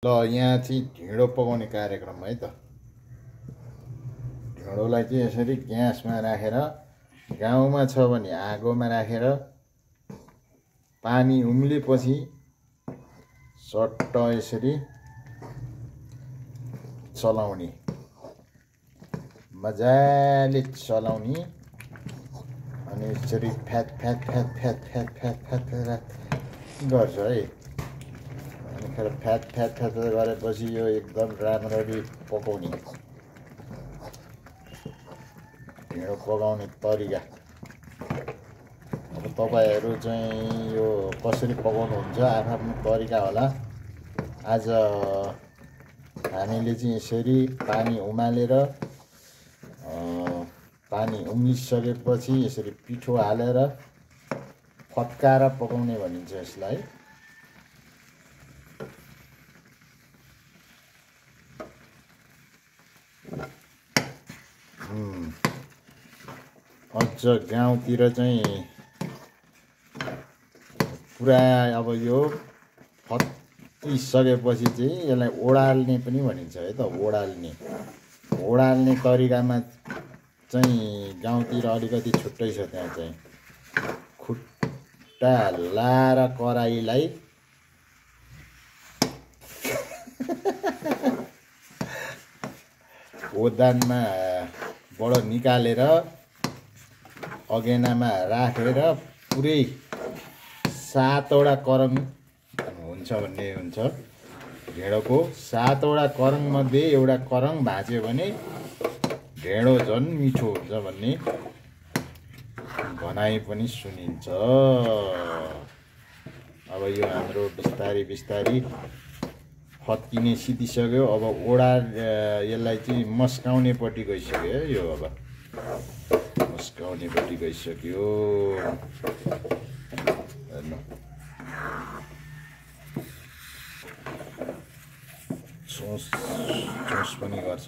ल यहाँ चाहिँ ढिँडो पकाउने कार्यक्रम है त। ढिँडोलाई चाहिँ यसरी ग्यासमा राखेर, गाउँमा छ भने आगोमा राखेर पानी उम्लेपछि सट्ट यसरी चलाउने, मजाले चलाउने अनि यसरी फ्यात फ्यात फ्यात फ्यात फ्यात फ्यात फ्यात फ्यात गर्छ है। अनि फेरि फ्यात फ्यात फ्यात गरेपछि यो एकदम राम्ररी पकाउने। ढिँडो पकाउने तरिका अब तपाईहरु चाहिँ यो कसरी पकाउनुहुन्छ आफ्नो तरिका होला। आज हामीले चाहिँ यसरी पानी उमालेर पानी उम्लिसकेपछि यसरी पिठो हालेर फट्काएर पकाउने भनिन्छ यसलाई। अझ गाउँतिर चाहिँ पुरा अब यो फटिसकेपछि चाहिँ यसलाई ओडाल्ने पनि भनिन्छ है त। ओडाल्ने तरिकामा चाहिँ गाउँतिर अलिकति छुट्टै छ। त्यहाँ चाहिँ खुट्टा लाएर कराईलाई ओदानमा बाट निकालेर अगेनामा राखेर पुरै 7 वटा करङ हुन्छ भन्ने हुन्छ। ढिँडोको 7 वटा करङ मध्ये एउटा करङ भाँच्यो भने ढिँडो झन् मिठो हुन्छ भन्ने भनाइ पनि सुनिन्छ। अब यो हाम्रो बिस्तारी बिस्तारी फत्किने सिधिसक्यो। अब यसलाई चाहिँ मस्काउनेपट्टि गइसक्यो है। यो अब मस्काउनेपट्टि गइसक्यो। हेर्नु सोस पनि गर्छ।